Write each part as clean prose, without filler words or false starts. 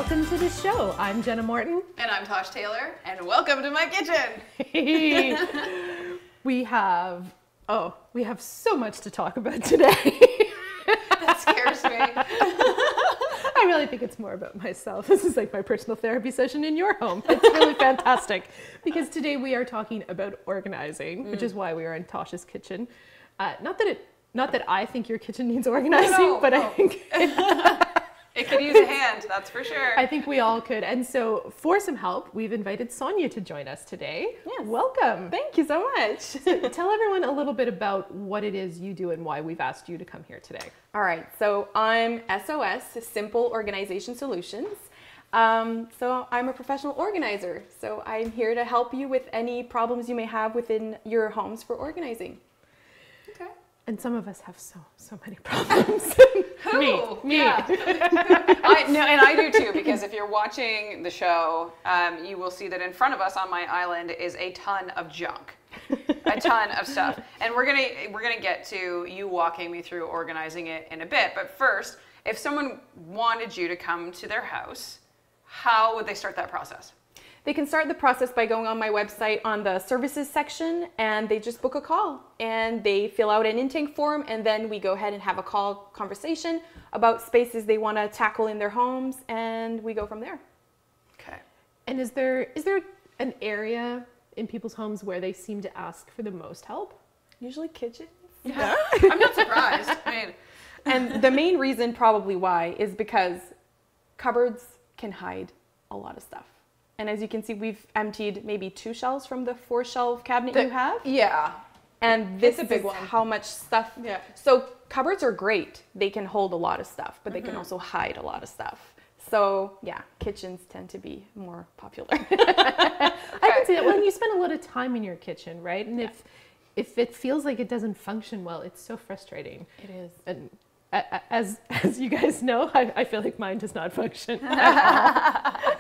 Welcome to the show. I'm Jenna Morton. And I'm Tosh Taylor, and welcome to my kitchen. We have so much to talk about today. That scares me. I really think it's more about myself. This is like my personal therapy session in your home. It's really fantastic because today we are talking about organizing, which is why we are in Tosh's kitchen. Not that I think your kitchen needs organizing, but I think it could use a hand, that's for sure. I think we all could. And so for some help, we've invited Sonya to join us today. Yes. Welcome. Thank you so much. So tell everyone a little bit about what it is you do and why we've asked you to come here today. All right, so I'm SOS, Simple Organization Solutions. So I'm a professional organizer. So I'm here to help you with any problems you may have within your homes for organizing. Okay. And some of us have so many problems. Who? Me. Yeah. I do too, because if you're watching the show, you will see that in front of us on my island is a ton of junk. A ton of stuff. And we're gonna get to you walking me through organizing it in a bit. But first, if someone wanted you to come to their house, how would they start that process? They can start the process by going on my website on the services section, and they just book a call and they fill out an intake form, and then we go ahead and have a conversation about spaces they want to tackle in their homes, and we go from there. Okay. And is there an area in people's homes where they seem to ask for the most help? Usually kitchens. Yeah. I'm not surprised. I mean, And the main reason probably why is because cupboards can hide a lot of stuff. And as you can see, we've emptied maybe 2 shelves from the 4-shelf cabinet you have. Yeah. And this It's a big is one. how much stuff. Yeah. So cupboards are great. They can hold a lot of stuff, but they can also hide a lot of stuff. So yeah, kitchens tend to be more popular. I can see that when you spend a lot of time in your kitchen, right? And if it feels like it doesn't function well, it's so frustrating. It is. And as you guys know, I feel like mine does not function.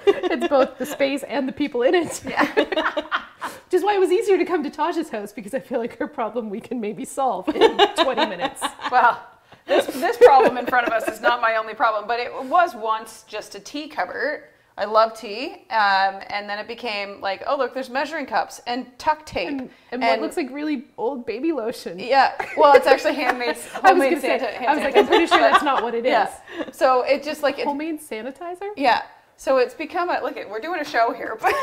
It's both the space and the people in it. Yeah. Which is why it was easier to come to Taj's house, because I feel like her problem we can maybe solve in 20 minutes. Well, this problem in front of us is not my only problem, but it was once just a tea cupboard. I love tea, and then it became like, oh look, there's measuring cups and tuck tape And what looks like really old baby lotion. Yeah, well, it's actually homemade I was like, I'm pretty sure that's not what it is. Yeah. So it just like Homemade sanitizer? Yeah. So it's become we're doing a show here, but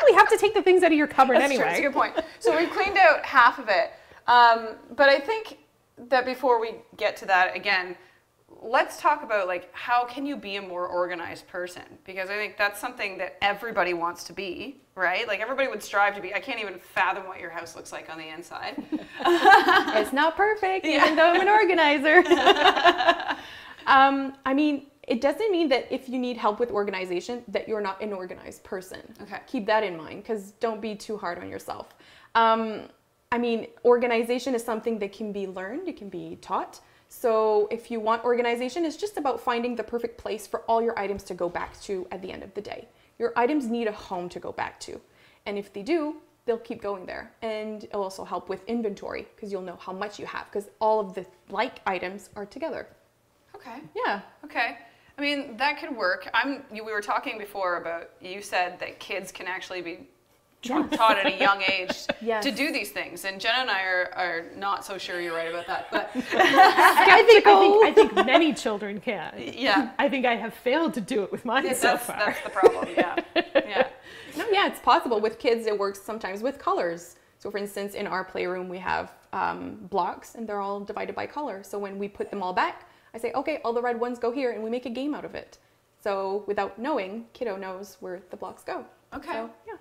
We have to take the things out of your cupboard that's true, anyway. that's a good point. So we've cleaned out half of it, but I think that before we get to that again, let's talk about like how can you be a more organized person, because I think that's something that everybody wants to be, right? Like everybody would strive to be. I can't even fathom what your house looks like on the inside. It's not perfect, even though I'm an organizer. I mean, it doesn't mean that if you need help with organization that you're not an organized person. Okay. Keep that in mind, because don't be too hard on yourself. I mean, organization is something that can be learned, it can be taught. So if you want organization, it's just about finding the perfect place for all your items to go back to at the end of the day. Your items need a home to go back to. And if they do, they'll keep going there. And it'll also help with inventory, because you'll know how much you have, because all of the like items are together. Okay. Yeah. Okay. I mean, that could work. We were talking before about, you said that kids can actually be taught at a young age to do these things. And Jenna and I are not so sure you're right about that. But I think many children can. Yeah. I think I have failed to do it with mine so far. That's the problem, yeah. Yeah. No, yeah, it's possible. With kids, it works sometimes with colors. So for instance, in our playroom, we have blocks, and they're all divided by color. So when we put them all back, I say, okay, all the red ones go here, and we make a game out of it. So without knowing, kiddo knows where the blocks go. Okay. So, yeah.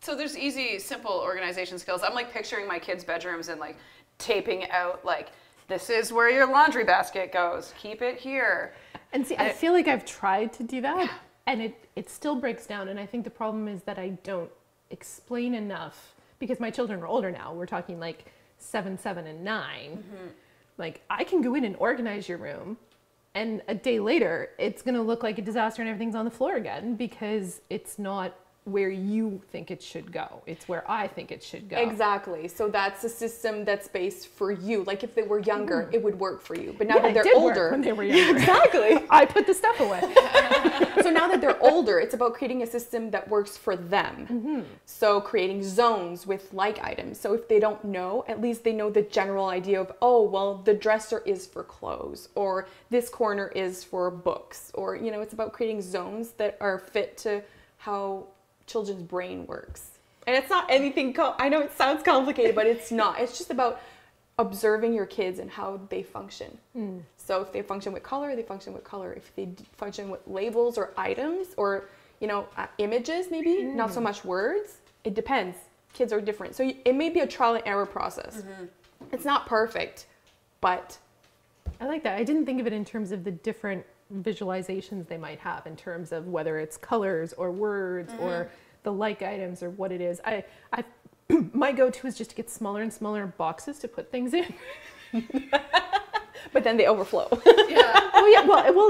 So there's easy, simple organization skills. I'm like picturing my kids' bedrooms and like taping out like, this is where your laundry basket goes. Keep it here. And see, I feel like I've tried to do that, and it still breaks down. And I think the problem is that I don't explain enough, because my children are older now. We're talking like 7, 7, and 9. Mm-hmm. Like, I can go in and organize your room, and a day later, it's going to look like a disaster and everything's on the floor again, because it's not where you think it should go. It's where I think it should go. Exactly. So that's a system that's based for you. Like if they were younger, it would work for you. But now that it they're did older, work when they were younger. exactly. I put the stuff away. So now that they're older, it's about creating a system that works for them. So creating zones with like items. So if they don't know, at least they know the general idea of, oh, well, the dresser is for clothes, or this corner is for books, or, you know, it's about creating zones that are fit to how children's brain works. And it's not anything, I know it sounds complicated, but it's not. It's just about observing your kids and how they function. So if they function with color, they function with color. If they function with labels or items or, you know, images maybe, not so much words, it depends. Kids are different. So it may be a trial and error process. It's not perfect, but... I like that. I didn't think of it in terms of the different visualizations they might have in terms of whether it's colors or words or the like items or what it is. I my go-to is just to get smaller and smaller boxes to put things in. But then they overflow. Well,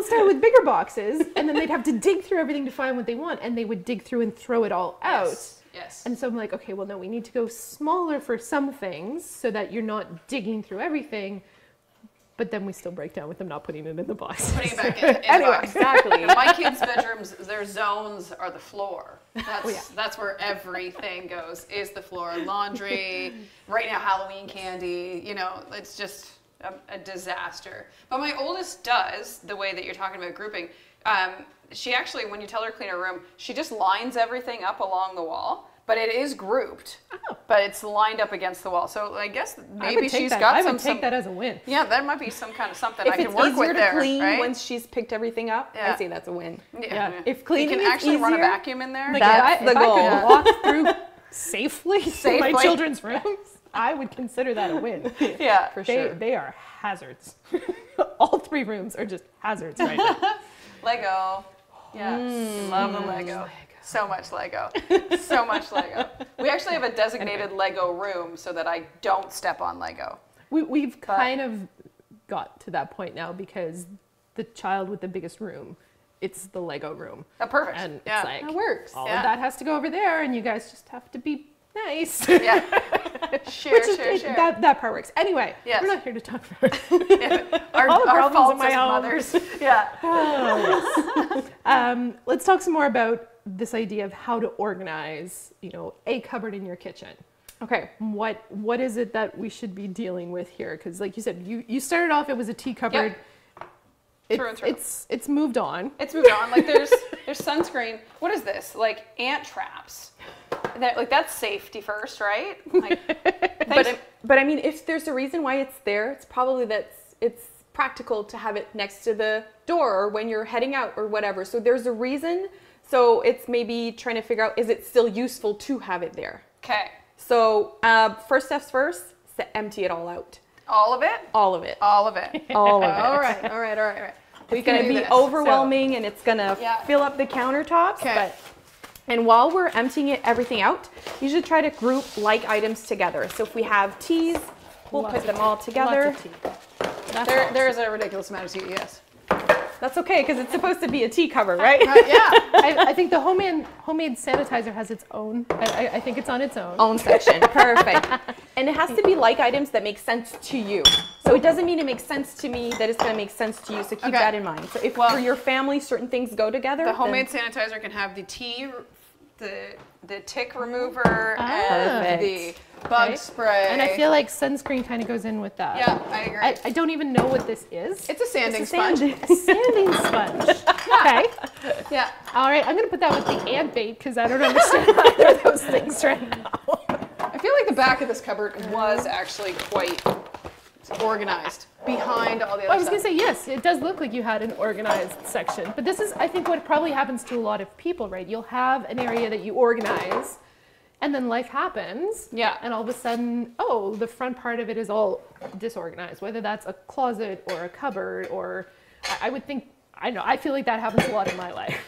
it started with bigger boxes, and then they'd have to dig through everything to find what they want, and they would dig through and throw it all out. Yes. And so I'm like, okay, well, no, we need to go smaller for some things so that you're not digging through everything. But then we still break down with them not putting it in the box. Putting it back in the Anyway. box. Exactly. My kids' bedrooms, their zones are the floor. That's where everything goes, is the floor. Laundry, right now Halloween candy, you know, it's just a disaster. But my oldest does, the way that you're talking about grouping, she actually, when you tell her to clean her room, she just lines everything up along the wall. But it is grouped, but it's lined up against the wall. So I guess maybe she's got I some... would take that as a win. Yeah, that might be some kind of something If I can it's work easier with to there, clean right? once she's picked everything up, I say that's a win. Yeah. If cleaning you can is actually run a easier, vacuum in there. Like That's the if goal. I could walk through safely my children's rooms, I would consider that a win. Yeah, for sure. They are hazards. All 3 rooms are just hazards right now. Lego. Yes, love the Lego. So much Lego. So much Lego. We actually have a designated Lego room so that I don't step on Lego. We've kind of got to that point now because the child with the biggest room, it's the Lego room. Oh, perfect. And it's that works. all of that has to go over there and you guys just have to be nice. Yeah. Share. That part works. Anyway, Yes. we're not here to talk about it. Our problems faults in my as home. mothers. Yeah. Oh, yes. Let's talk some more about this idea of how to organize, you know, a cupboard in your kitchen. Okay. What is it that we should be dealing with here? Because like you said, you started off, it was a tea cupboard. Through and through. It's moved on. It's moved on. Like there's sunscreen. What is this? Like ant traps. That's safety first, right? Like, But I mean, if there's a reason why it's there, it's probably that it's practical to have it next to the door or when you're heading out or whatever. So there's a reason. So it's maybe trying to figure out, is it still useful to have it there? Okay. So first steps first, empty it all out. All of it? All of it. All of it. All of it. All right. It's going to be overwhelming and it's going to fill up the countertops. Okay. And while we're emptying everything out, you should try to group like items together. So if we have teas, we'll put them all together. There is a ridiculous amount of tea, yes. That's okay, because it's supposed to be a tea cover, right? Yeah. I think the homemade sanitizer has its own. I think it's on its own Section. Perfect. And it has to be like items that make sense to you. So it doesn't mean it makes sense to me that it's going to make sense to you. So keep that in mind. So if for your family certain things go together, the homemade sanitizer can have the tea, the tick remover, and the bug spray. And I feel like sunscreen kind of goes in with that. Yeah, I agree. I don't even know what this is. It's a sanding sponge. A sanding sponge. Okay. Yeah. All right, I'm going to put that with the ant bait because I don't understand either of those things right now. I feel like the back of this cupboard was actually quite organized behind all the other I was stuff. going to say, yes, it does look like you had an organized section. But this is, I think, what probably happens to a lot of people, right? You'll have an area that you organize, and then life happens. Yeah. And all of a sudden, oh, the front part of it is all disorganized, whether that's a closet or a cupboard or I would think, I know, I feel like that happens a lot in my life.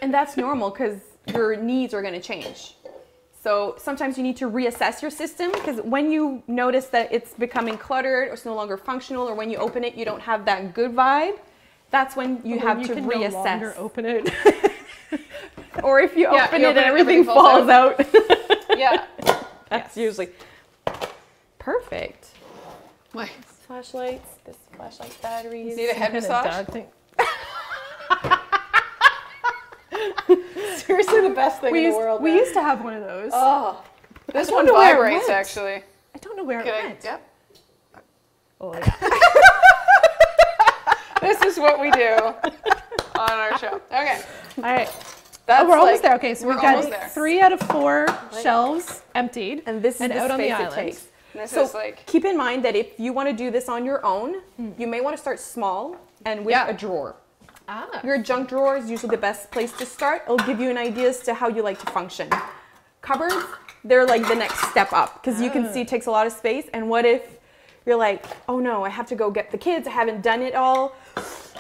and that's normal because your needs are going to change. So sometimes you need to reassess your system because when you notice that it's becoming cluttered or it's no longer functional, or when you open it, you don't have that good vibe, that's when you have to reassess. No longer open it. Or if you Yeah, open you it open and it, everything everything falls falls out. Yeah. That's usually perfect. Wait. Flashlights, this flashlight batteries. Need a head Kind of massage? dog thing. Seriously, the best thing in the world. We man. used to have one of those. Oh, this don't one know where it vibrates went. actually. I don't know where Can it I? went. Yep. Oh, yeah. This is what we do on our show. Okay. All right. That's We're almost like- there. Okay, so we're we've got almost there. 3 out of 4 shelves emptied And this is and the out on the space it island. takes. This So is like keep in mind that if you want to do this on your own, you may want to start small and with Yeah. a drawer. Ah. Your junk drawer is usually the best place to start. It'll give you an idea as to how you like to function. Cupboards, they're like the next step up because you can see it takes a lot of space. And what if you're like, oh no, I have to go get the kids. I haven't done it all.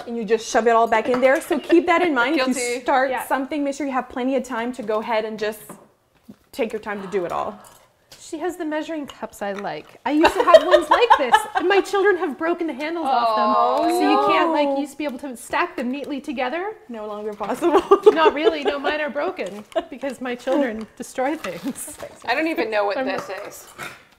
And you just shove it all back in there. So keep that in mind. If Guilty. you start Yeah. something, make sure you have plenty of time to go ahead and just take your time to do it all. She has the measuring cups I like. I used to have ones like this, and my children have broken the handles off them. So you can't, like, you used to be able to stack them neatly together. No longer possible. Not really. No, mine are broken because my children destroy things. I don't even know what this is.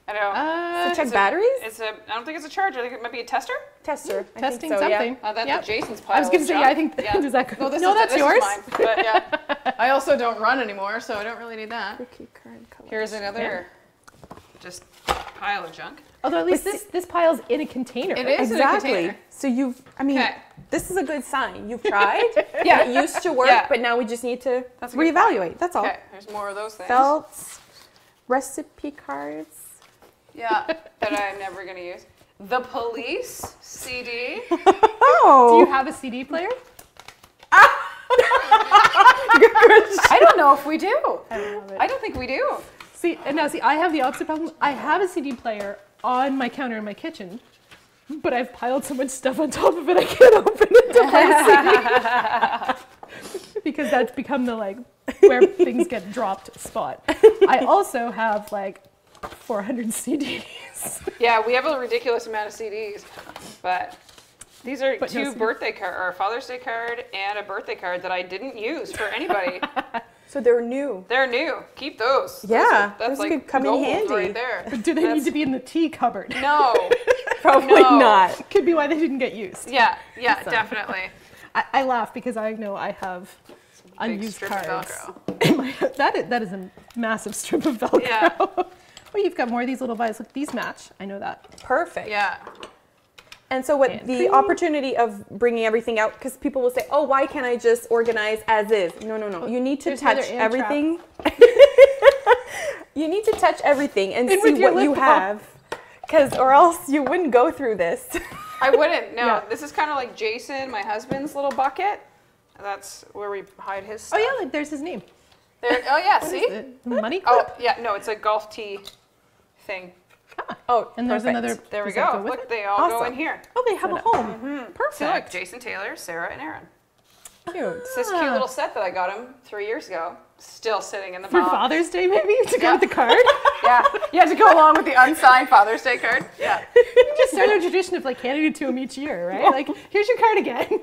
I don't. To check It's a- batteries? It's a. I don't think it's a charger. I think it might be a tester. Tester. I Testing think so, yeah. something. That's Yep. Jason's pile. I was going to of say, junk. yeah, I think, Yeah. does that go? No, this no, is, that's this yours. Is mine, but yeah. I also don't run anymore, so I don't really need that. Cookie card color. Here's another just pile of junk. Although at least this pile's in a container. It is in a Exactly. container. So I mean, Okay. this is a good sign. You've tried. Yeah. It used to work, Yeah. but now we just need to That's a good reevaluate. That's all. Okay, there's more of those things. Belts, recipe cards. Yeah, that I'm never gonna use. The Police CD. Oh. Do you have a CD player? I don't know if we do. I don't have it. I don't think we do. See, I have the opposite problem. I have a CD player on my counter in my kitchen, but I've piled so much stuff on top of it, I can't open it to play CD. Because that's become the, like, where things get dropped spot. I also have, like, 400 CDs. Yeah, we have a ridiculous amount of CDs, but these are But no 2 CD. birthday card or a Father's Day card and a birthday card that I didn't use for anybody. So they're new. They're new. Keep those. Yeah, that's those like could come in gold handy. right there. But do they need to be in the tea cupboard? No. Probably No. not. Could be why they didn't get used. Yeah, definitely. I laugh because I know I have Big unused strip of cards. Velcro. in my, that is a massive strip of Velcro. Yeah. Well, you've got more of these little vials. Look, these match. I know that. Perfect. Yeah. And so what And the cream. opportunity of bringing everything out, because people will say, oh, why can't I just organize as is? No, no, no. You need to There's another touch and everything. You need to touch everything and And see with your what you lip balm. have. Because or else you wouldn't go through this. I wouldn't. No, Yeah. this is kind of like Jason, my husband's little bucket. That's where we hide his Oh stuff. yeah, like, there's his name. There, oh yeah, What see? is it? Money clip. Oh yeah, no, it's a golf tee thing. Oh, And there's perfect. another. There we does that go. with Look, it? they all go in Awesome. here. Oh, they have a home. Perfect. So look, Jason Taylor, Sarah, and Aaron. Cute. It's this cute little set that I got him 3 years ago. Still sitting in the For box. Father's Day, maybe to go Yeah. with the card. Yeah, you have to go along with the unsigned Father's Day card. Yeah. Just start a tradition of, like, handing it to him each year, right? Like, here's your card again.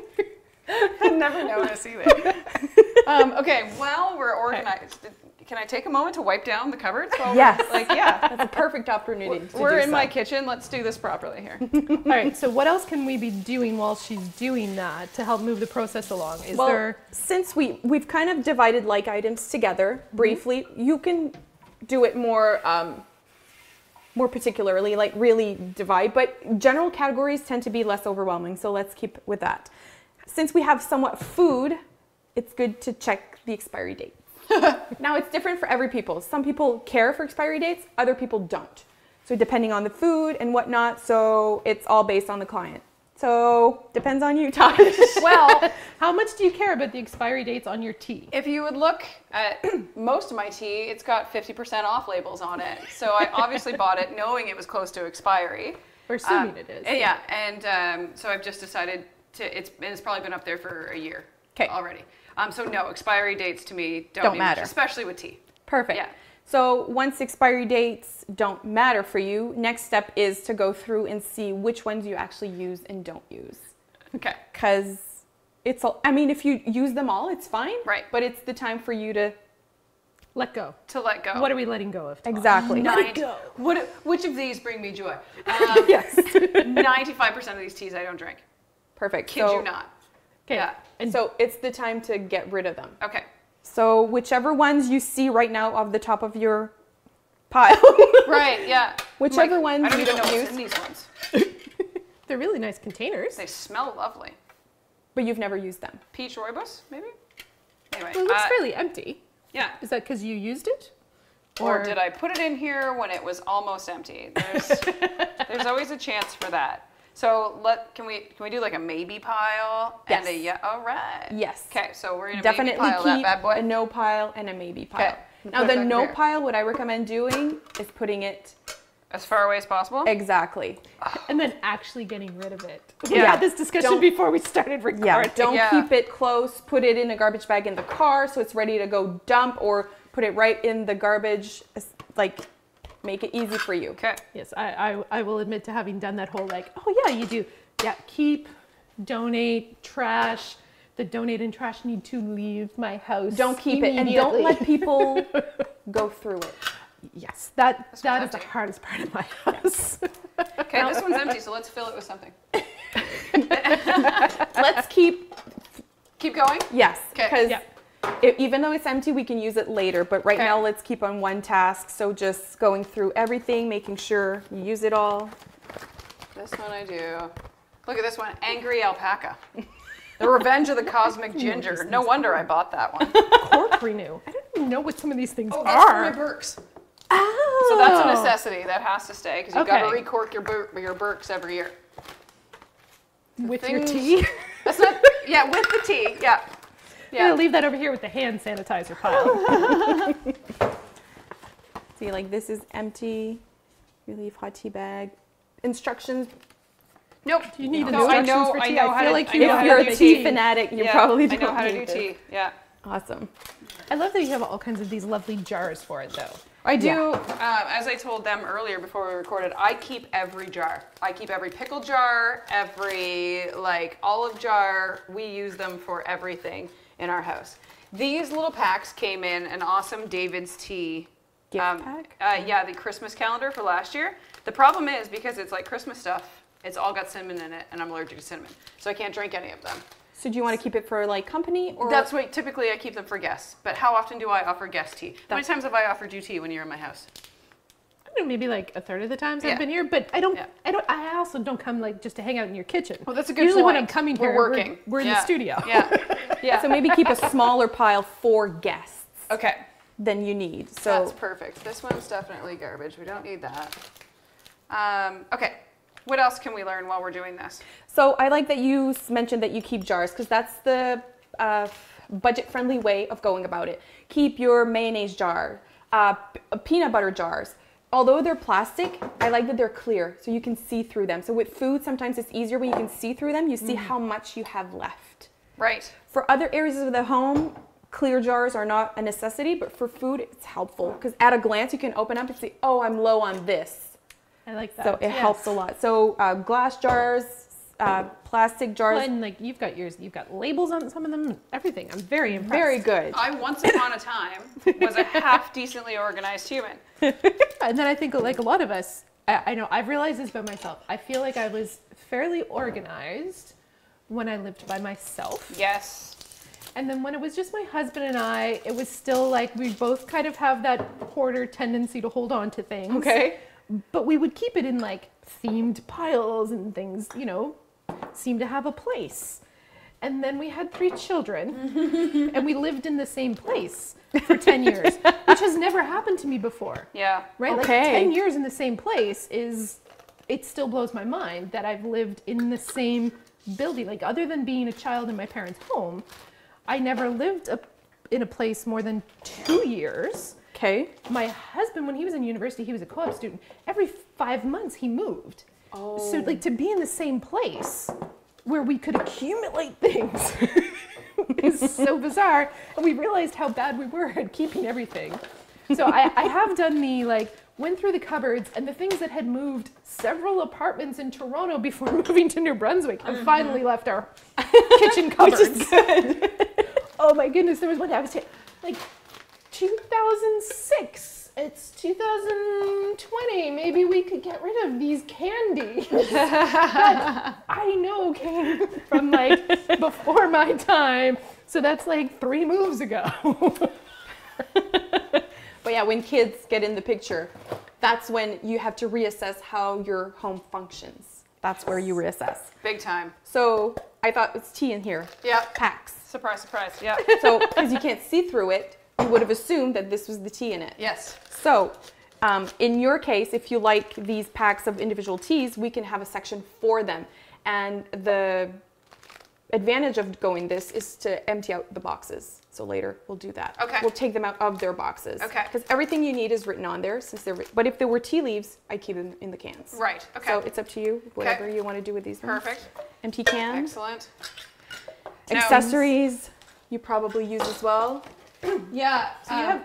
I never notice either. Okay, while we're organized, can I take a moment to wipe down the cupboards? While Yes. We're, like, yeah. That's a perfect opportunity to We're do in so. my kitchen. Let's do this properly here. All right, so what else can we be doing while she's doing that to help move the process along? Is Well, there... since we've kind of divided like items together briefly, you can do it more more particularly, like really divide. But general categories tend to be less overwhelming, so let's keep with that. Since we have somewhat food, it's good to check the expiry date. Now it's different for every people. Some people care for expiry dates, other people don't. So depending on the food and whatnot, so it's all based on the client. So depends on you, Tosh. Well, How much do you care about the expiry dates on your tea? if you would look at most of my tea, it's got 50% off labels on it. So I obviously bought it knowing it was close to expiry. Or assuming it is. Yeah, and so I've just decided to, it's probably been up there for a year 'Kay. already. So no, expiry dates to me don't Don't mean much, matter. especially with tea. Perfect. Yeah. So once expiry dates don't matter for you, next step is to go through and see which ones you actually use and don't use. Okay. Because it's all, I mean, if you use them all, it's fine. Right. But it's the time for you to Let go. To let go. What are we letting go of? Tosh? exactly. Which of these bring me joy? Yes. 95% of these teas I don't drink. Perfect. Kid so, you not. Okay. Yeah. And so it's the time to get rid of them. Okay. So whichever ones you see right now off the top of your pile, Right, yeah. whichever Like, ones I don't you even know don't what's use, in these ones. they're really nice containers. They smell lovely. but you've never used them. Peach rooibos, maybe? Anyway. Well, it looks fairly empty. Yeah. Is that because you used it? Or did I put it in here when it was almost empty? There's always a chance for that. So can we do like a maybe pile and Yes. a yeah? All right. Yes. Okay, so we're gonna Definitely maybe pile that keep bad boy. a no pile and a maybe pile. Okay. Now Put it the back no there. pile, what I recommend doing is putting it As far away as possible. exactly. And then actually getting rid of it. We Yeah. had this discussion Don't- before we started recording. Yeah, don't Yeah. keep it close. Put it in a garbage bag in the car so it's ready to go dump, or put it right in the garbage. Like, make it easy for you. Okay. Yes, I will admit to having done that whole like, oh yeah, you do. Yeah, keep, donate, trash. The donate and trash need to leave my house. Don't keep it, and don't immediately. let people go through it. Yes, that one's is the empty. hardest part of my house. Okay, this one's empty, so let's fill it with something. Let's keep, Keep going. yes, 'Kay. because Yeah. even though it's empty, we can use it later. But right Okay. now, let's keep on one task. So just going through everything, making sure you use it all. This one I do. Look at this one, angry alpaca. The Revenge of the Cosmic Ginger. No wonder I bought that one. Cork renew. I don't even know what some of these things Oh, that's for are. my Birks. Oh. So that's a necessity. That has to stay because you've got to Okay. recork your Birks every year. With your things- tea. That's not. Yeah, with the tea. Yeah. I'm gonna Yeah. leave that over here with the hand sanitizer pile. See, like this is empty. You leave hot tea bag. Instructions. Nope. Do you need No, I instructions know. for I tea? know I how feel to. like I you know know how If to you're do a tea tea. fanatic, you Yeah, probably I don't know how to do need this. tea. Yeah. Awesome. I love that you have all kinds of these lovely jars for it, though. I do. Yeah. As I told them earlier before we recorded, I keep every jar. I keep every pickle jar, every olive jar. We use them for everything in our house. These little packs came in an awesome David's Tea Gift pack? Yeah, the Christmas calendar for last year. The problem is because it's like Christmas stuff, it's all got cinnamon in it, and I'm allergic to cinnamon, so I can't drink any of them. So do you want to keep it for like company, or That's why typically I keep them for guests. But how often do I offer guest tea? How many times have I offered you tea when you're in my house? I don't know, maybe like a third of the times Yeah. I've been here, but I Yeah. also don't come like just to hang out in your kitchen. Well, that's a good Usually when point. I'm coming We're here, working. we're in Yeah. the studio. Yeah. Yeah. so maybe keep a smaller pile for guests Okay. than you need. So That's perfect. This one's definitely garbage. We don't need that. Okay. What else can we learn while we're doing this? So I like that you mentioned that you keep jars, because that's the budget-friendly way of going about it. Keep your mayonnaise jar, peanut butter jars. Although they're plastic, I like that they're clear, so you can see through them. So with food, sometimes it's easier when you can see through them. You see how much you have left. Right. For other areas of the home, clear jars are not a necessity, but for food, it's helpful, because at a glance, you can open up and see, oh, I'm low on this. I like that. So it helps a lot. So glass jars, plastic jars, Well, and like you've got labels on some of them, everything. I'm very impressed. very good. I once upon a time was a half decently organized human. And then I think like a lot of us, I know I've realized this about myself. I feel like I was fairly organized when I lived by myself. Yes. And then when it was just my husband and I, it was still like we both kind of have that hoarder tendency to hold on to things. Okay. But we would keep it in like themed piles and things, seem to have a place. And then we had 3 children and we lived in the same place for 10 years, which has never happened to me before. Yeah. Right? Like Okay. 10 years in the same place it still blows my mind that I've lived in the same building. Like other than being a child in my parents' home, I never lived in a place more than 2 years. Okay. My husband, when he was in university, he was a co-op student. Every 5 months he moved. Oh. So like to be in the same place where we could accumulate things is so bizarre. And we realized how bad we were at keeping everything. So I have done the like, went through the cupboards, and the things that had moved several apartments in Toronto before moving to New Brunswick have finally left our kitchen cupboards. Which is good. Oh my goodness, there was one that I was like 2006. It's 2020. Maybe we could get rid of these candies that I know came from like before my time. So that's like 3 moves ago. But yeah, when kids get in the picture, that's when you have to reassess how your home functions. That's where you reassess. Big time. So I thought it's tea in here. Yeah. Packs. Surprise, surprise. Yeah. So because you can't see through it, you would have assumed that this was the tea in it. Yes. So in your case, if you like these packs of individual teas, we can have a section for them. And the advantage of going this is to empty out the boxes. So later we'll do that. Okay. We'll take them out of their boxes. Okay. Because everything you need is written on there. But if there were tea leaves, I keep them in the cans. Right. Okay. So it's up to you, whatever you want to do with these ones. Perfect. Empty cans. Excellent. Accessories you probably use as well. Yeah. So you have,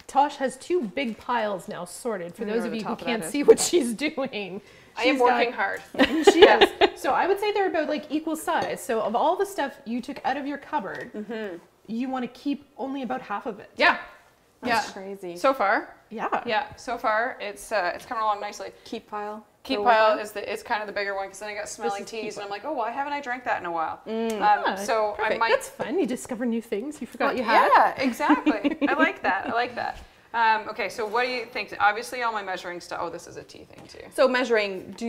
Tosh has 2 big piles now sorted. For those of you who top of can't that see what she's doing. I am working hard. She is. So I would say they're about like equal size. So of all the stuff you took out of your cupboard, you want to keep only about half of it. Yeah. That's crazy. So far. Yeah. Yeah. So far, it's coming along nicely. Keep pile. Keep pile is kind of the bigger one because then I got smelling teas and I'm like, oh, why haven't I drank that in a while? So Perfect. I might. That's fun. You discover new things you forgot you had. Yeah, exactly. I like that. I like that. Okay, so what do you think? Obviously, all my measuring stuff. Oh, this is a tea thing too. So measuring, do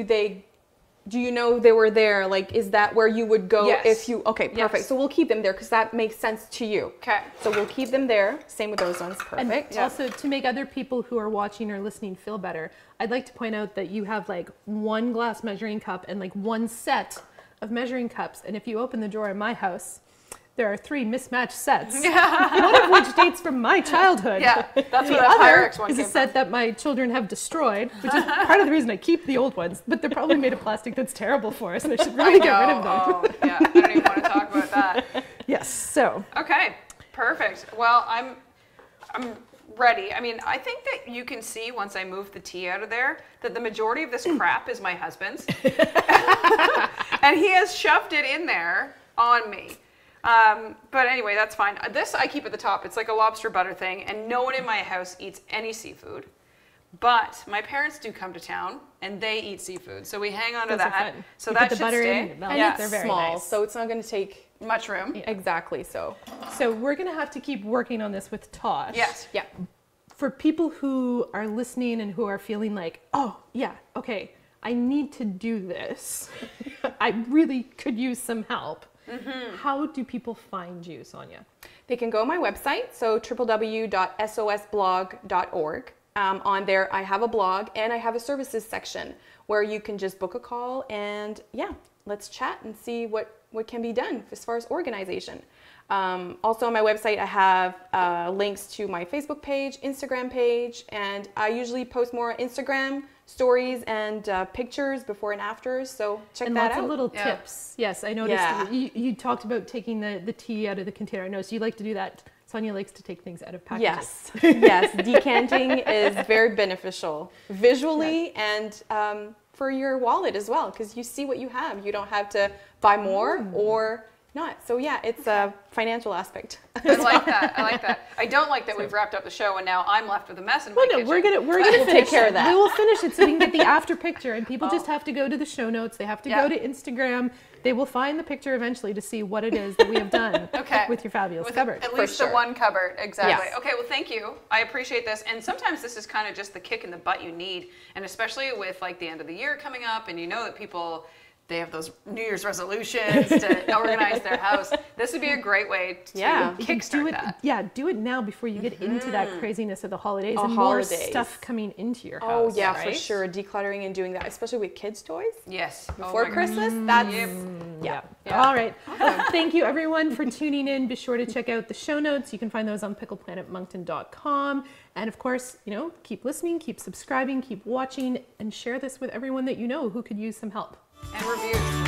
you know they were there? Like, is that where you would go if you, okay, perfect. Yes. So we'll keep them there because that makes sense to you. Okay. So we'll keep them there. Same with those ones. And Perfect. also, to make other people who are watching or listening feel better, I'd like to point out that you have like 1 glass measuring cup and like 1 set of measuring cups. And if you open the drawer in my house, there are 3 mismatched sets, one of which dates from my childhood. Yeah, that's The what that other Pyrex one is a came set that my children have destroyed, which is part of the reason I keep the old ones. But they're probably made of plastic that's terrible for us, and I should really get rid of them. Oh, yeah. I don't even want to talk about that. Yes. So. Okay. Perfect. Well, I'm ready. I mean, I think that you can see once I move the tea out of there that the majority of this crap is my husband's, and he has shoved it in there on me. But anyway, that's fine. This I keep at the top. It's like a lobster butter thing, and no one in my house eats any seafood. But my parents do come to town, and they eat seafood, so we hang on to Those are that. fun. So You that put the should butter stay. in, it melts. And They're it's very small, nice. so it's not going to take Much room. exactly so. So we're gonna have to keep working on this with Tosh. Yes. Yeah. For people who are listening and who are feeling like, oh yeah, okay, I need to do this. I really could use some help. How do people find you, Sonya? They can go on my website, so www.sosblog.org. On there, I have a blog and I have a services section where you can just book a call and let's chat and see what can be done as far as organization. Also on my website, I have links to my Facebook page, Instagram page, and I usually post more Instagram stories and pictures before and afters. So check And that lots out. of little tips. Yes, I noticed Yeah. you talked about taking the tea out of the container. I know, so you like to do that. Sonya likes to take things out of packages. Yes, yes, decanting is very beneficial visually and for your wallet as well, because you see what you have. You don't have to buy more or not. So yeah, it's a financial aspect. I like that. I like that. I don't like that we've wrapped up the show and now I'm left with a mess in my kitchen. We're gonna We'll finish take care of that. We will finish it so we can get the after picture, and people just have to go to the show notes. They have to go to Instagram. They will find the picture eventually to see what it is that we have done with your fabulous cupboard. At least the one cupboard, exactly. Yes. Okay, well, thank you. I appreciate this. And sometimes this is kind of just the kick in the butt you need, and especially with like the end of the year coming up, and you know that people, they have those New Year's resolutions to organize their house. This would be a great way to kickstart that. Yeah, do it now before you get into that craziness of the holidays and holidays. more stuff coming into your house. Oh yeah, right? for sure. Decluttering and doing that, especially with kids' toys. Yes. Before my Christmas, that's Yeah. Yeah. All right. Thank you everyone for tuning in. Be sure to check out the show notes. You can find those on pickleplanetmoncton.com. And of course, keep listening, keep subscribing, keep watching, and share this with everyone that you know who could use some help. And reviews.